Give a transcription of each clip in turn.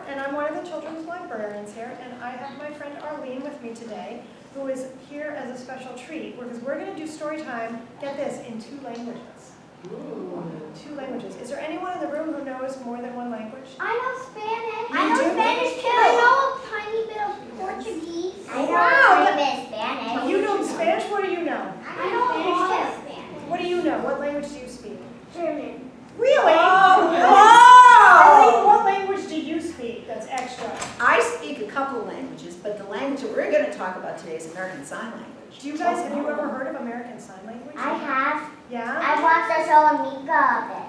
and I'm one of the children's librarians here, and I have my friend Arlene with me today, who is here as a special treat, because we're going to do story time, get this, in 2 languages. Ooh. 2 languages. Is there anyone in the room who knows more than 1 language? I know Spanish. You I know do? Spanish too. I know a tiny bit of Portuguese. I know Wow. a tiny bit of Spanish. You know Spanish? What do you know? I know a lot of Spanish. What do you know? What language do you speak? German. Really? Oh, Arlene, wow! what language do you speak that's extra? I speak a couple of languages, but the language that we're going to talk about today is American Sign Language. Do you guys, have you ever heard of American Sign Language? I have. Yeah? I watched the show Amiga of it.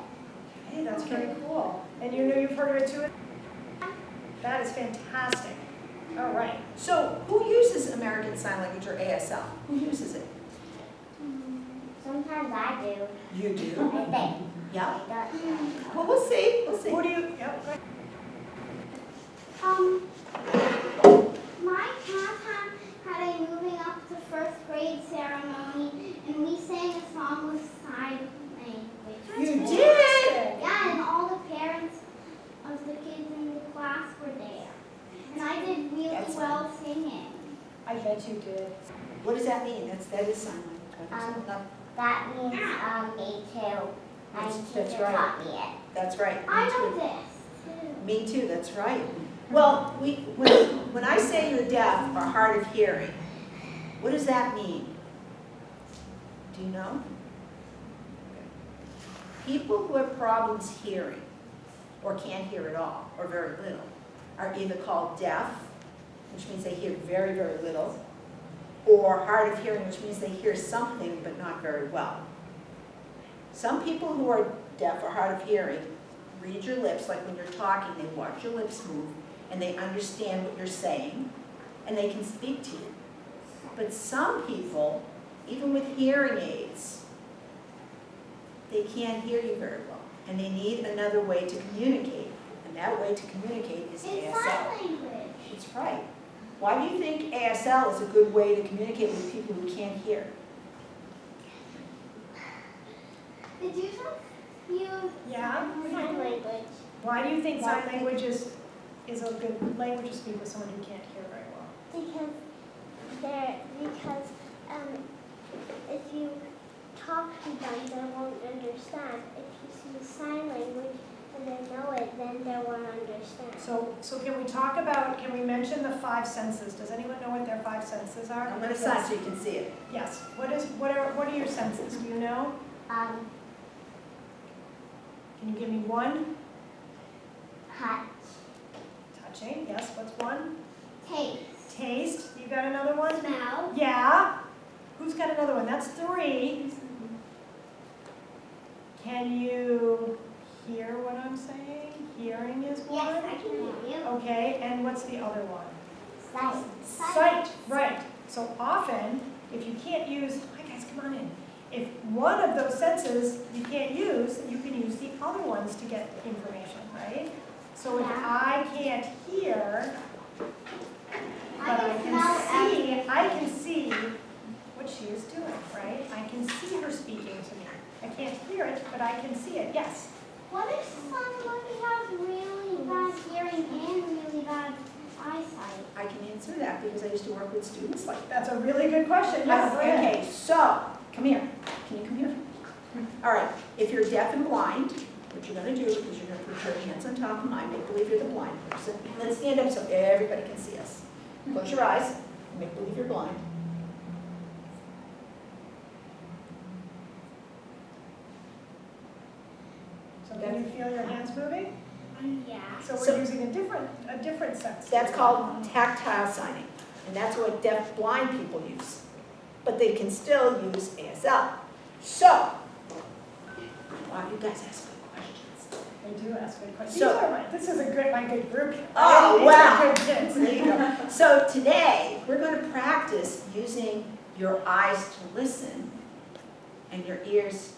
Hey, that's very cool. And you know you've heard of it too? That is fantastic. All right. So, who uses American Sign Language or ASL? Who uses it? Sometimes I do. You do? I think. Yeah. I don't. Well, we'll see. We'll see. Who do you, yep, go ahead. My class had a moving up to 1st grade ceremony, and we sang a song with sign language. You did? Yeah, and all the parents of the kids in the class were there. And I did really well singing. I bet you did. What does that mean? That is sign language. That means me too. My That's teacher right. taught me it. That's right. I Me know too. this too. Me too, that's right. Well, when I say you're deaf or hard of hearing, what does that mean? Do you know? People who have problems hearing, or can't hear at all, or very little, are either called deaf, which means they hear very, very little, or hard of hearing, which means they hear something but not very well. Some people who are deaf or hard of hearing read your lips, like when you're talking, they watch your lips move, and they understand what you're saying, and they can speak to you. But some people, even with hearing aids, they can't hear you very well, and they need another way to communicate, and that way to communicate is It's ASL. sign language. That's right. Why do you think ASL is a good way to communicate with people who can't hear? Did you just use Yeah? sign language? Why do you think sign language is a good language to speak with someone who can't hear very well? Because if you talk to them, they won't understand. If you see sign language and they know it, then they won't understand. So can we mention the 5 senses? Does anyone know what their 5 senses are? I'm going to sign so you can see it. Yes. What are your senses? Do you know? Can you give me one? Touch. Touching. Yes. What's one? Taste. Taste. You got another one? Smell. Yeah. Who's got another one? That's 3. Can you hear what I'm saying? Hearing is one. Yes, I can hear you. Okay. And what's the other one? Sight. Sight. Right. So often, if you can't use, hi guys, come on in. If one of those senses you can't use, you can use the other ones to get information, right? So if I can't hear, but I can see what she is doing, right? I can see her speaking to me. I can't hear it, but I can see it. Yes? What if somebody has really bad hearing and really bad eyesight? I can answer that because I used to work with students like that. That's a really good question. Yes, go ahead. Okay, so, come here. Can you come here? All right, if you're deaf and blind, what you're going to do is you're going to put your hands on top of mine, make believe you're the blind person. Let's stand up so everybody can see us. Close your eyes, make believe you're blind. So can you feel your hands moving? Yeah. So we're So- using a different sense. That's called tactile signing, and that's what deaf blind people use. But they can still use ASL. So, wow, you guys ask good questions. They do ask good questions. So- This is my good group. Oh, These wow. are good kids. There you go. So today, we're going to practice using your eyes to listen and your ears,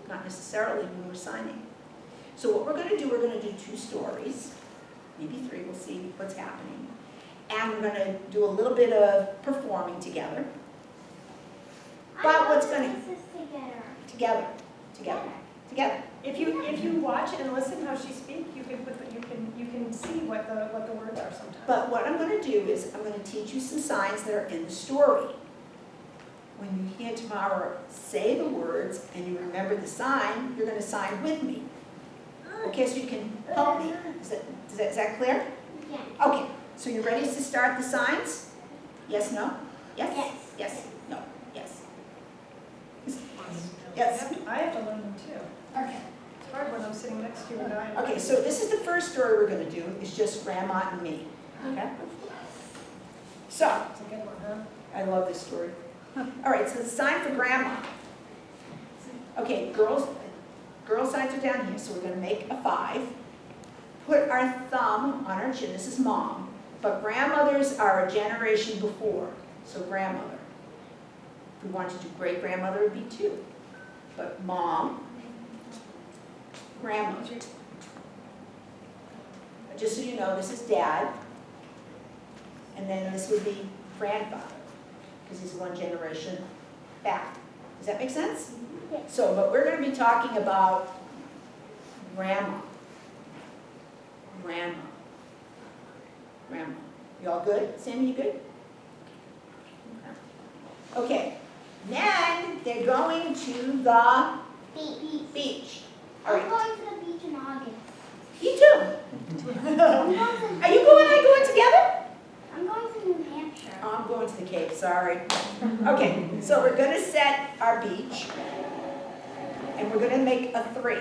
not necessarily when we're signing. So what we're going to do, we're going to do 2 stories, maybe 3, we'll see what's happening. And we're going to do a little bit of performing together. But what's going to, This is together. together, together. If you watch and listen how she speaks, you can see what the words are sometimes. But what I'm gonna do is, I'm gonna teach you some signs that are in the story. When you hear tomorrow say the words and you remember the sign, you're gonna sign with me. Okay, so you can help me. Is that clear? Yeah. Okay, so you ready to start the signs? Yes, no? Yes? Yes. Yes, no, yes. Yes. Yes. I have to learn them too. Okay. It's hard when I'm sitting next to you and I. Okay, so this is the first story we're gonna do, it's just Grandma and me, okay? So, It's a good one, huh? I love this story. All right, so the sign for Grandma. Okay, girls signs are down here, so we're gonna make a 5. Put our thumb on our chin, this is Mom, but grandmothers are a generation before, so grandmother. If we want to do great grandmother, it would be 2. But Mom, grandmother. Just so you know, this is Dad, and then this would be grandfather, because he's 1 generation back. Does that make sense? Yes. So, but we're going to be talking about grandma. Grandma. Grandma. You all good? Sammy, you good? Okay. Then they're going to the beach. All I'm right. going to the beach in August. You too. I'm going to, Are you going together? I'm going to New Hampshire. Oh, I'm going to the Cape, sorry. Okay, so we're gonna set our beach, and we're gonna make a 3.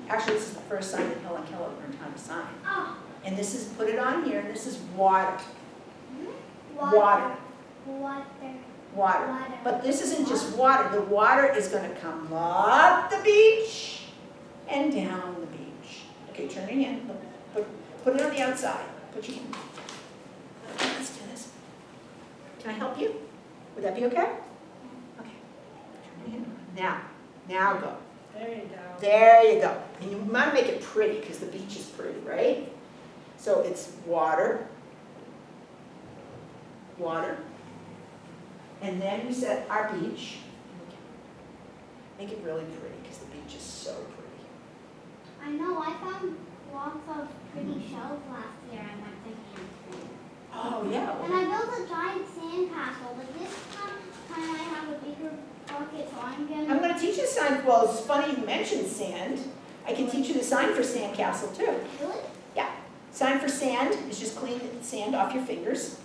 Actually, this is the first sign that Helen Keller learned how to sign. Oh. And this is, put it on here, and this is water. Water. Water. Water. Water. But this isn't just water, the water is gonna come up the beach and down the beach. Okay, turn your hand, put it on the outside, put your hand. Let's do this. Can I help you? Would that be okay? Okay. Turn your hand on. Now go. There you go. There you go. And you want to make it pretty because the beach is pretty, right? So it's water, water, and then we set our beach. Make it really pretty because the beach is so pretty. I know, I found lots of pretty shells last year I went to Hampton. Oh, yeah. And I built a giant sandcastle, but this time I have a bigger bucket, so I'm I'm gonna... going to teach you the sign. Well, it's funny you mentioned sand. I can teach you the sign for sandcastle too. Really? Yeah. Sign for sand is just clean the sand off your fingers.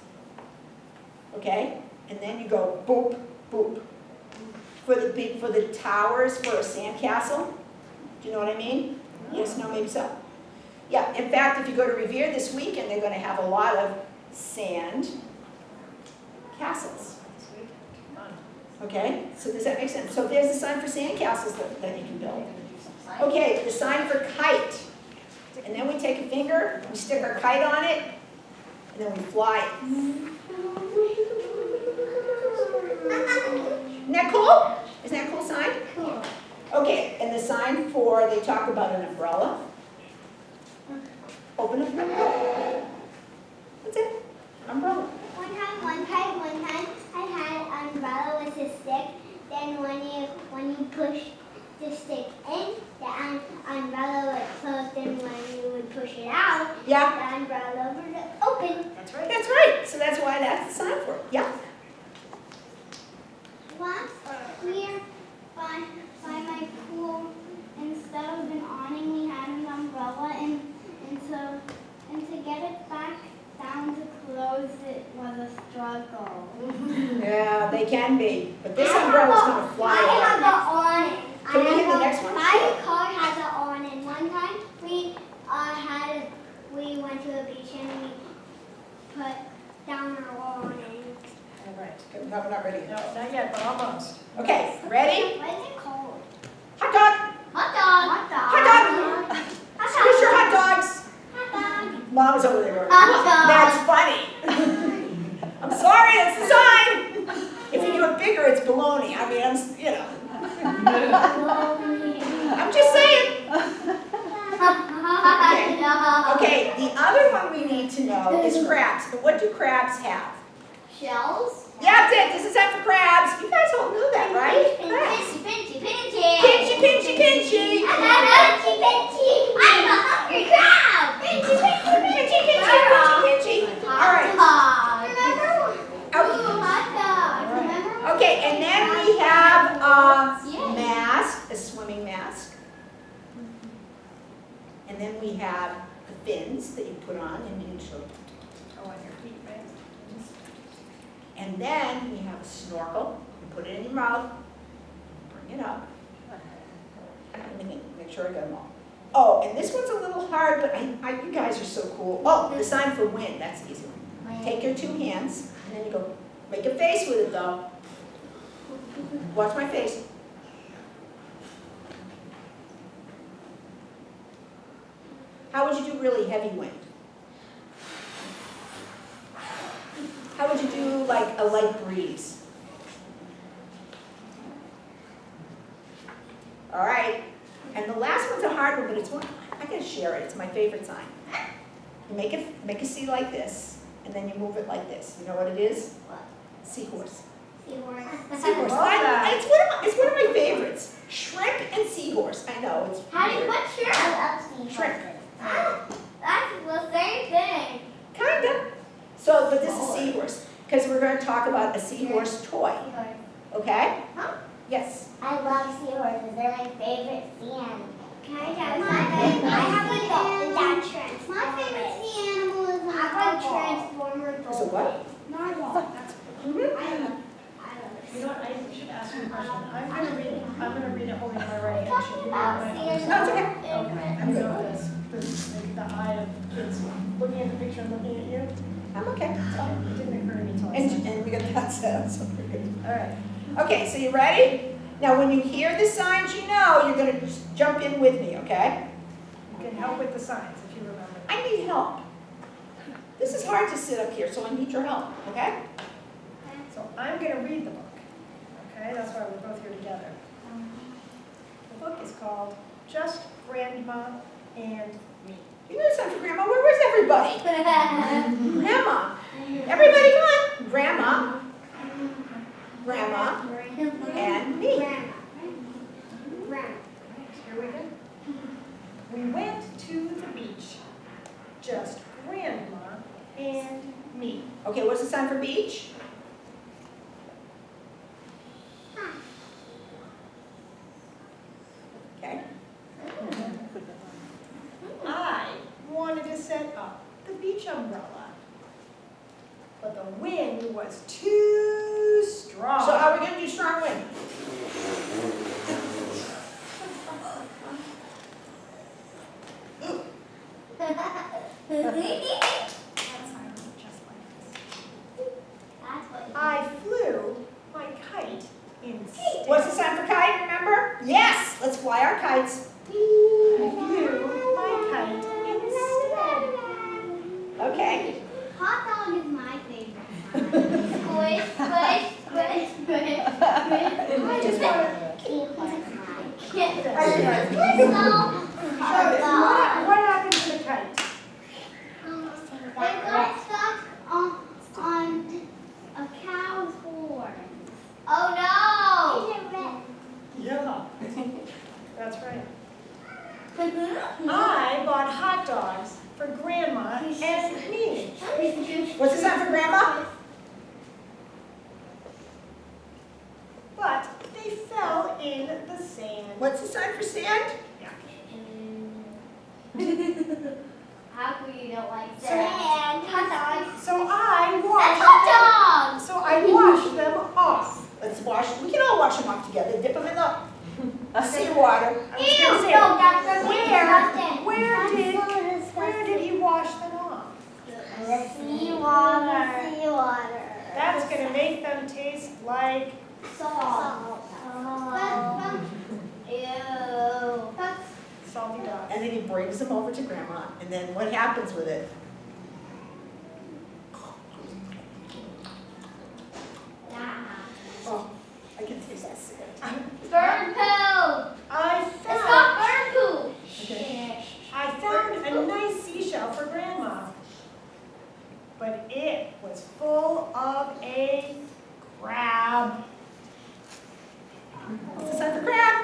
Okay? And then you go boop, boop. For the towers for a sandcastle. Do you know what I mean? Yes, no, maybe so. Yeah, in fact, if you go to Revere this weekend, they're going to have a lot of sand castles. Sweet. Fun. Okay? So does that make sense? So there's the sign for sandcastles that you can build. Okay, the sign for kite. And then we take a finger, we stick our kite on it, and then we fly it. Isn't that cool? Isn't that a cool sign? Cool. Okay, and the sign for, they talk about an umbrella. Open up. What's it? Umbrella. One time, I had an umbrella with a stick. Then when you push the stick in, the umbrella would close. Then when you would push it out, Yeah, the umbrella would open. That's right. that's right. So that's why that's the sign for it. Yeah. Last year, by my pool, instead of an awning, we had an umbrella, and to get it back down to close, it was a struggle. Yeah, they can be. But this umbrella's going to fly I have away. an awning. Can we hit the next one? My car has an awning. One time we went to the beach and we put down our awning. All right. No, we're not ready. No, not yet, but almost. Okay, ready? What is it called? Hot dog! Hot dog. Hot dog. Hot dog! Squish your hot dogs! Hot dog. Mom's over there. Hot dog. That's funny. I'm sorry, that's the sign. If you do it bigger, it's baloney. I mean, I'm just saying. Okay, the other one we need to know is crabs. And what do crabs have? Shells. Yeah, that's it. This is that for crabs. You guys all knew that, right? And Crabs. finchy. pinchy. Pinchy, pinchy, pinchy. Pinchy, pinchy. I'm a hungry crab. Pinchy, pinchy, Pinchy, pinchy, pinchy, pinchy. All right. Remember? Okay. Hot dog. Remember? Okay, and then we have a mask, a swimming mask. And then we have the fins that you put on and you show. Oh, on your feet, right? And then we have a snorkel. You put it in your mouth, bring it up. Let me make sure I got them all. Oh, and this one's a little hard, but you guys are so cool. Oh, the sign for wind, that's the easy one. Take your 2 hands, and then you go, make a face with it though. Watch my face. How would you do really heavy wind? How would you do like a light breeze? All right, and the last one's a hard one, but it's one, I gotta share it, it's my favorite sign. You make a C like this, and then you move it like this. You know what it is? What? Seahorse. Seahorse. Seahorse. love that. It's one of my favorites. Shrimp and seahorse. I know, it's How do you weird. put shrimp? I love seahorses. Shrimp. That's the same thing. Kinda. So, but this is seahorse, because we're gonna talk about a seahorse toy, okay? Huh? Yes. I love seahorses. They're my favorite sea animal. Can I tell you I something? have My a dog that favorite transforms. sea animal is a transformer dolphin. So what? Narwhal. Mhm. I love You know what, I should ask you a question. I'm gonna read it holding my right hand. Talking Should you about read sea my- No, it's okay. Okay, I'm good with this, the eye of kids looking at the picture and looking at you. I'm okay. It didn't occur to me until I And, said it. and we got that set up, so we're good. All right. Okay, so you ready? Now, when you hear the signs, you know you're gonna just jump in with me, okay? You can help with the signs if you remember. I need help. This is hard to sit up here, so I need your help, okay? So I'm gonna read the book. Okay, that's why we're both here together. The book is called Just Grandma and Me. You know it's time for Grandma. Where's everybody? Grandma. Everybody, come on. Grandma. Grandma. And me. Here we go. We went to the beach. Just Grandma and me. Okay, what's the sign for beach? Okay. I wanted to set up the beach umbrella, but the wind was too strong. So how are we going to do strong wind? I flew my kite instead. What's the sign for kite, remember? Yes, let's fly our kites. I flew my kite instead. Okay. Hot dog is my favorite. Squish, squish, squish, squish, I just squish. want what happened to the kite? It got stuck on a cow's horn. Oh Yeah. That's right. I bought hot dogs for Grandma and me. no! What's the sign for Grandma? But they fell in the sand. What's the sign for sand? How come you don't like So- sand? Hot dogs. So I That's washed. hot dogs. So I washed them off. Let's wash. We can all wash them off together. Dip them in the seawater. I was gonna say, No, that's disgusting. where did he wash them off? The seawater. That's gonna make them taste like. Salt. Ew. Salty dogs. And then he brings them over to Grandma. And then what happens with it? Oh, I can taste the sand. Bird poo. I It's found. not bird poo. Okay. I found a nice seashell for Grandma, but it was full of a crab. What's the sign for crab?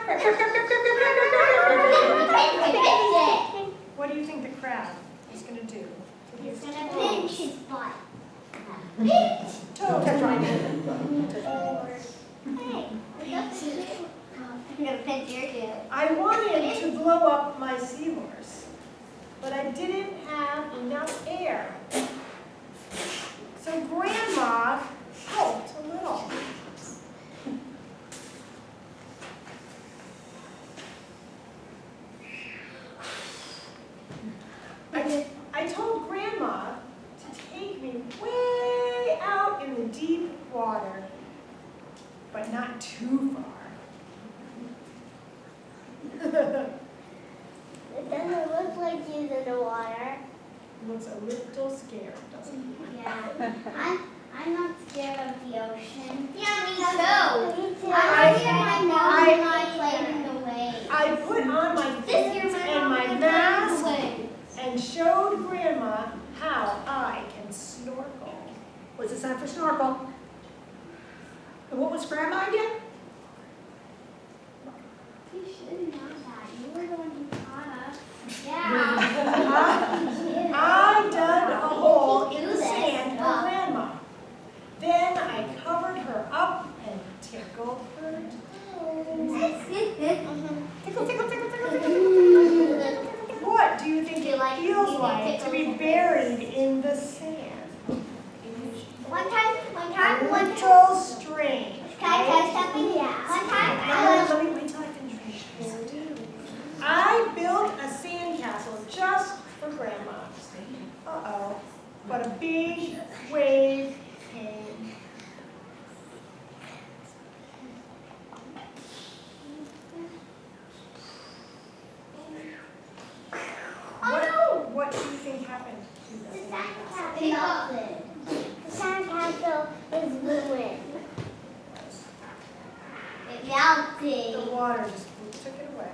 gonna pinch his butt. Don't touch Ryan. Hey, I'm gonna pinch your tail. I wanted to blow up my seahorse, but I didn't have enough air. So Grandma helped a little. I told Grandma to take me way out in the deep water, but not too far. It doesn't look like he's in the water. Looks a little scared, doesn't it? Yeah. I'm not scared of the ocean. Yeah, me too. Me too. I hear my mom and I played in the waves. I put on my This year fins my and mom my and I mask played in the waves. and showed Grandma how I can snorkel. Was it time for snorkel? And what was Grandma again? You should know that. You were the one who taught us. Yeah. I dug a hole in the sand for Grandma. Then I covered her up and tickled her toes. Tickle, tickle, tickle, tickle, tickle, tickle. What do you think it feels like to be buried in the sand? One time. A little strange. Can I right? tell something? Yeah. One time I was. Let me wait till I finish reading. I built a sandcastle just for Grandma. Uh-oh, but a big wave came. What do you think happened to the sandcastle? The sandcastle is ruined. It melted. The water just took it away.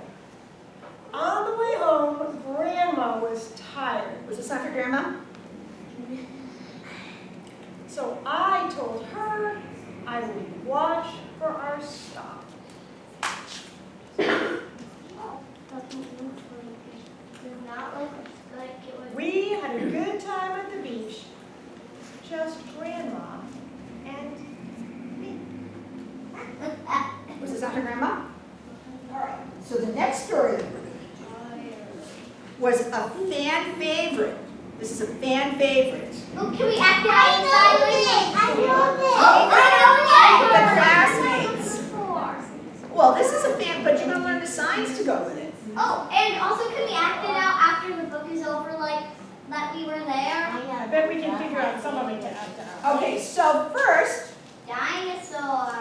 On the way home, Grandma was tired. Was this time for Grandma? So I told her I would watch for our stop. We had a good time at the beach. Just Grandma and me. Was this time for Grandma? All right. So the next story was a fan favorite. This is a fan favorite. Oh, can we act it out in silence? The classmates. Well, this is a fan, but you're going to learn the signs to go with it. Oh, and also can we act it out after the book is over, like that we were there? I bet we can figure out some of it to act out. Okay, so first, Dinosaur.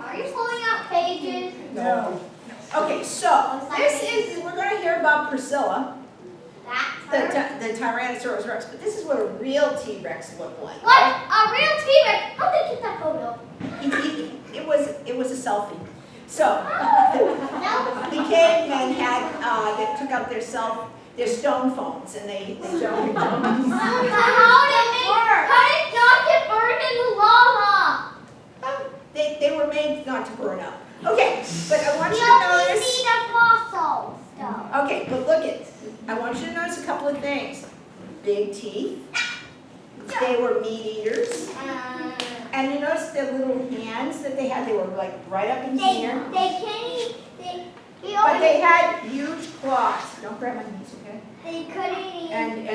Are you pulling out pages? No. okay, so this is, we're going to hear about Priscilla, That's her. the Tyrannosaurus Rex, but this is what a real T-Rex looked like. What? A real T-Rex? How'd they get that photo? It was a selfie. So, the cavemen had, they took out their stone phones and they showed their phones. How did it not get burned in the lava? They were made not to burn up. Okay, but I want you to We notice. need a fossil stuff. Okay, but look at, I want you to notice a couple of things. Big teeth. They were meat eaters. And you notice the little hands that they had, they were like right up in here. They can't eat. But they had huge claws. Don't grab my knees, okay? They couldn't eat. And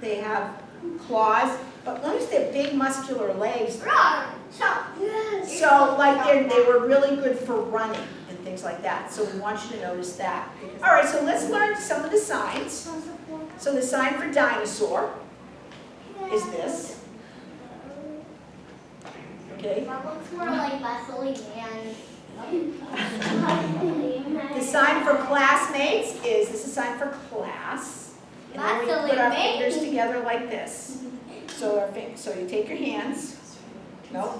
they have claws, but notice their big muscular legs. So like they were really good for running and things like that. So we want you to notice that. All right, so let's learn some of the signs. So the sign for dinosaur is this. Okay. That looks more like muscly man. The sign for classmates is, this is a sign for class. And then we put our fingers together like this. So you take your hands,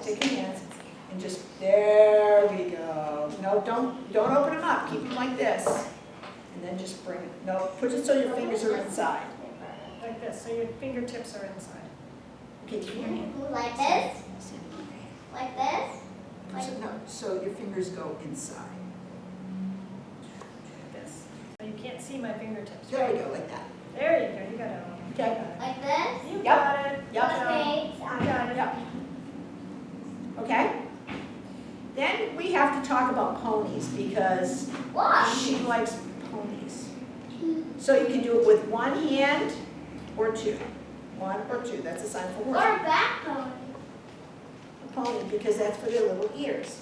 take your hands, and just, there we go. No, don't open them up, keep them like this. And then just bring it, put it so your fingers are inside. Like this, so your fingertips are inside. Okay, keep your hand. Like this? Like this? So your fingers go inside. Like this. So you can't can't see my fingertips. There we go, like that. There you go, you got it. Okay. Like this? You Yep. got it. Yep. You Okay. got it. Yep. Okay? Then we have to talk about ponies because Why? she likes ponies. So you can do it with one hand or two. One or two, that's a sign for Or one. a back pony. A pony, because that's for their little ears.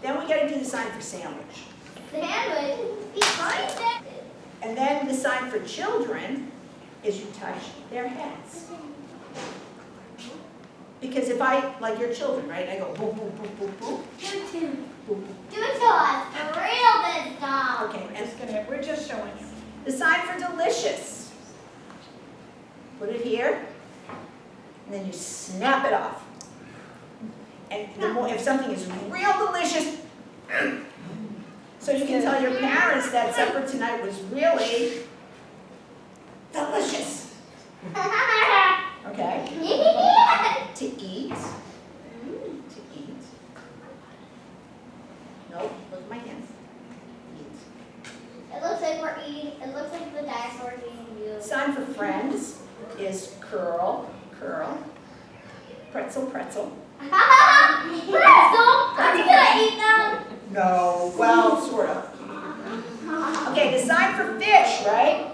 Then we gotta do the sign for sandwich. Sandwich. Behind it. And then the sign for children is you touch their heads. Because if I, like your children, right, I go boom, boom, boom, boom, boom, Do it to. boom. Do it to us. For real this time. Okay, and We're just showing you. the sign for delicious. Put it here, and then you snap it off. And the more, if something is real delicious, so you can tell your parents that supper tonight was really delicious. Okay? To eat. To eat. Nope, look at my hands. Eat. It looks like we're eating. It looks like the dinosaur's eating you. Sign for friends is curl, curl. Pretzel, pretzel. Pretzel? I'm gonna eat them. No, well, sort of. Okay, the sign for fish, right?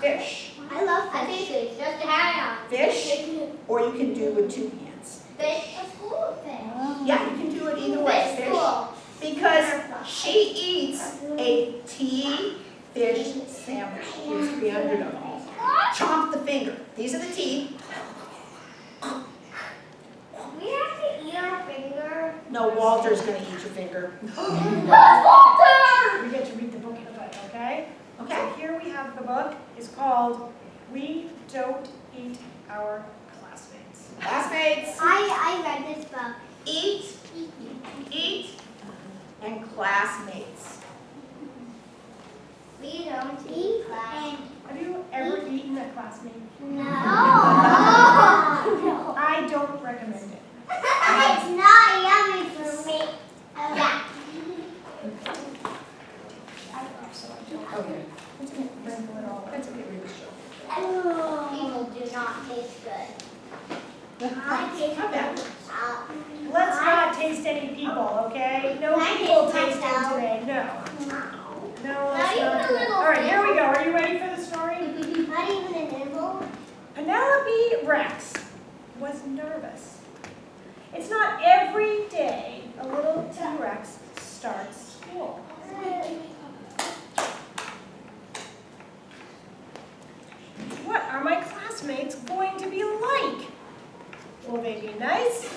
Fish. I love fish. Fish, just a hang Fish, or you can do with two hands. Fish. A school of fish. Yeah, you can do it either way. Fish Fish. school. Because she eats a tea fish sandwich. There's 300 of them. Chomp the finger. These are the teeth. We have to eat our finger. No, Walter's gonna eat your finger. Walter! We get to read the book in a bit, okay? Okay. So here we have the book. It's called We Don't Eat Our Classmates. Classmates, I read this book. eat, and classmates. We don't eat class. Have you ever eaten a classmate? No. I don't recommend it. It's not yummy for me. Yeah. Okay. Sprinkle it all. That's okay, read the show. People do not taste good. I taste Not bad. good. Let's not taste any people, okay? No Can I people taste tasting myself? today, no. No, Not let's even not a do that. little All right, here we go. Are you ready for the story? Not even a nibble. Penelope Rex was nervous. It's not every day a little T-Rex starts school. What are my classmates going to be like? Will they be nice?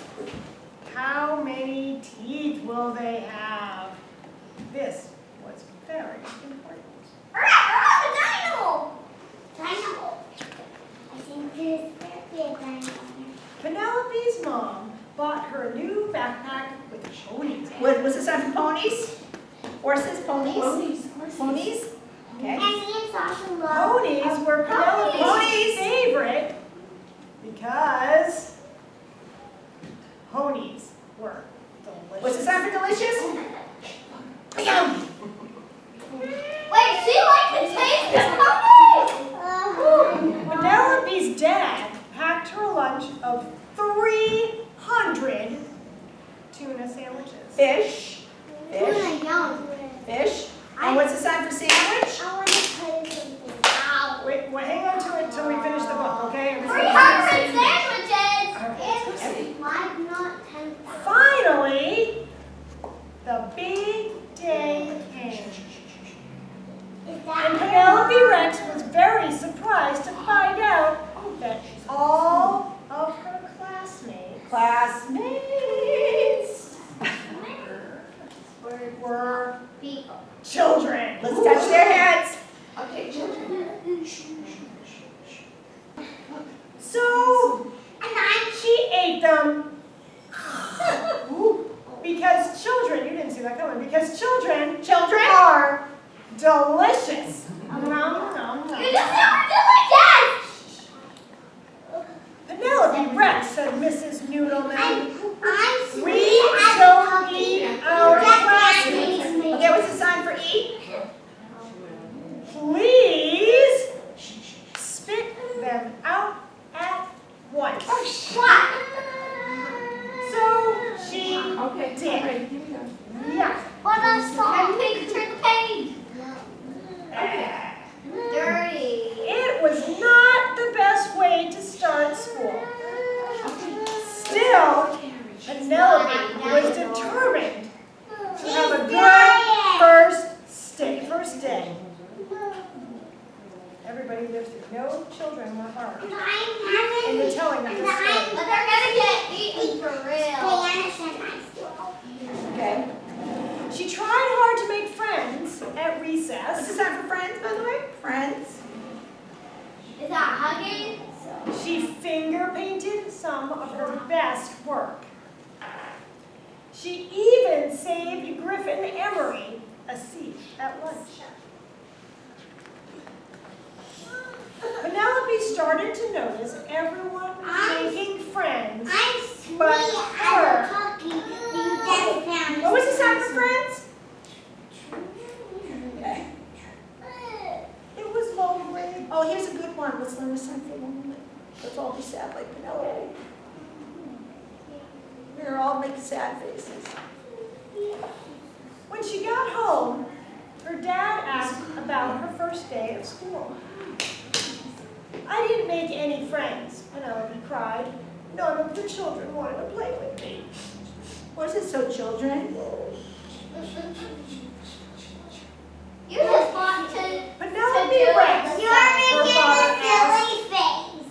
How many teeth will they have? This was very important. Dino! Dino! I think there's a dinosaur. Penelope's mom bought her a new backpack with ponies in it. What was this on for ponies? Horses, ponies? Ponies? Okay. And me and Sasha love Ponies were Penelope's Ponies. favorite because ponies were delicious. What's this on for delicious? Yum. Wait, she likes the taste of ponies! Penelope's dad packed her a lunch of 300 tuna sandwiches. Fish. Fish. Tuna yum. Fish. And what's the sign for sandwich? I want to tell you something. Ow. Wait, hang on to it until we finish the book, okay? 300 sandwiches! I'm not 10. Finally, the big day came. Is And that Penelope Rex was very surprised to find out that all of her classmates were People. children. Let's touch their heads. So she ate them because children, you didn't see that coming, because children are delicious. Nom, nom, nom. You just never delicious! Penelope Rex, said Mrs. Noodleman. I'm sweet. We don't eat our classmates. Okay, what's the sign for eat? live through. No children were harmed And I'm in having, the telling of and this story. I'm, But they're gonna get eaten for real. Spanish and my school. Okay. She tried hard to make friends at What's recess. this time for friends, by the way? Friends. Is that hugging? She finger painted some of her best work. She even saved Griffin Emery a seat at lunch. Penelope started to notice everyone making friends. I'm sweet But as her. a cookie. You just found. What was this time for friends? Okay. It was lonely. Oh, here's a good one. Let's learn this time for a moment. Let's all be sad like Penelope. We're all making sad faces. When she got home, her dad asked about her first day of school. I didn't make any friends, Penelope cried. None of the children wanted to play with me. Was it so, children? You just want to. Penelope it. Rex, You're her making father a asked, silly face.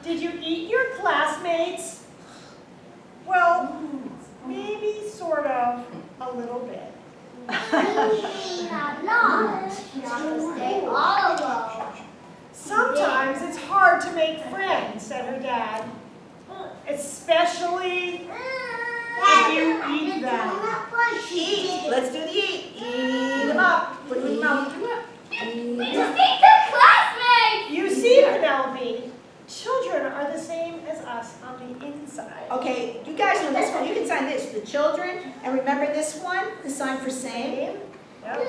did you eat your classmates? Well, maybe sort of a little bit. Not long. Not to stay all alone. Sometimes it's hard to make friends, said her dad, especially if you eat them. Eat. Let's do the eat. Eat them up. Put them in the mouth. You just eat their classmates! You see, Penelope, children are the same as us on the inside. Okay, you guys know this one. You can sign this. The children. And remember this one? The sign for same. Yep.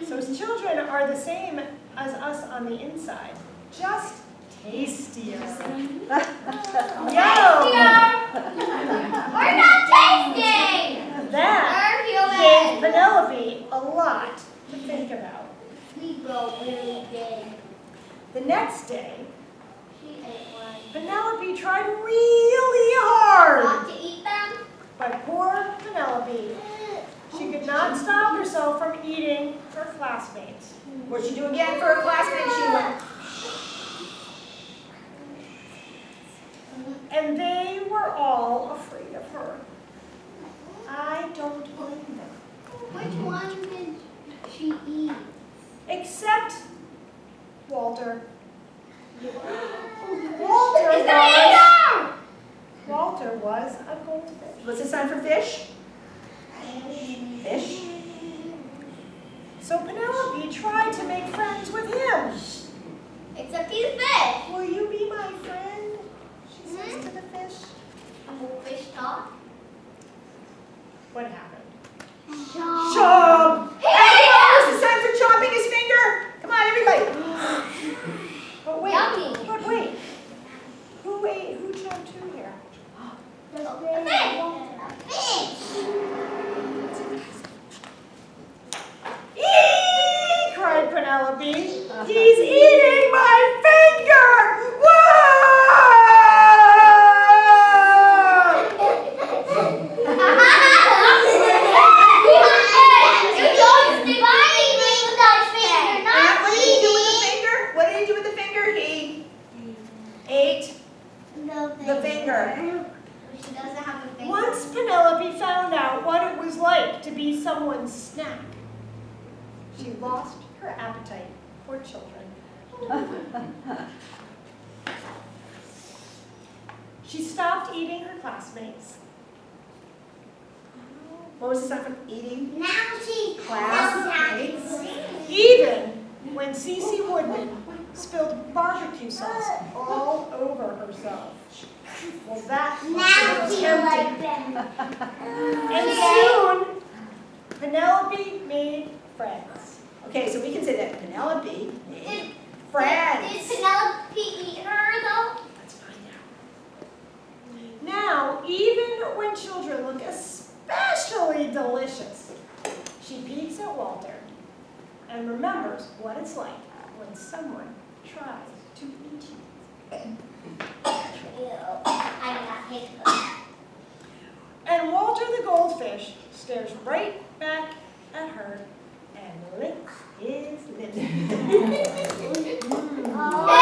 So children are the same as us on the inside, just tastier. Yum! We're not tasting! That We're gave human! Penelope a lot to think about. We grow really big. The next day, She ate one. Penelope tried really hard. Not to eat them? But poor Penelope, she could not stop herself from eating her classmates. What'd she do again for her classmate? She went. And they were all afraid of her. I don't blame them. Which one did she eat? Except Walter. Is Walter that was a goldfish. What's the sign for fish? Fish. So Penelope tried to make friends with him. Except he's fish. Will you be my friend? She says to the fish. Will fish talk? What happened? Chomp. Chomp! Hey, it's time for chomping his finger. Come on, everybody. But wait, Yummy. but wait. Who chomped who here? A fish. Eee! Cried Penelope. He's eating my finger! Whoa! What did he do with the finger? What did he do with the finger? He ate the finger. She doesn't have a finger. Once Penelope found out what it was like to be someone's snack, she lost her appetite for children. She stopped eating her classmates. What was the sign for eating? Now she Classmates. Even when Cece Woodman spilled barbecue sauce all over herself. Well, that Now was she tempting. like them. And soon, Penelope made friends. Okay, so we can say that Penelope made Did friends. Penelope eat her though? Let's find out. Now, even when children look especially delicious, she peeks at Walter and remembers what it's like when someone tries to eat you. I'm not taking them. And Walter the goldfish stares right back at her and Lynx is Linda. Oh.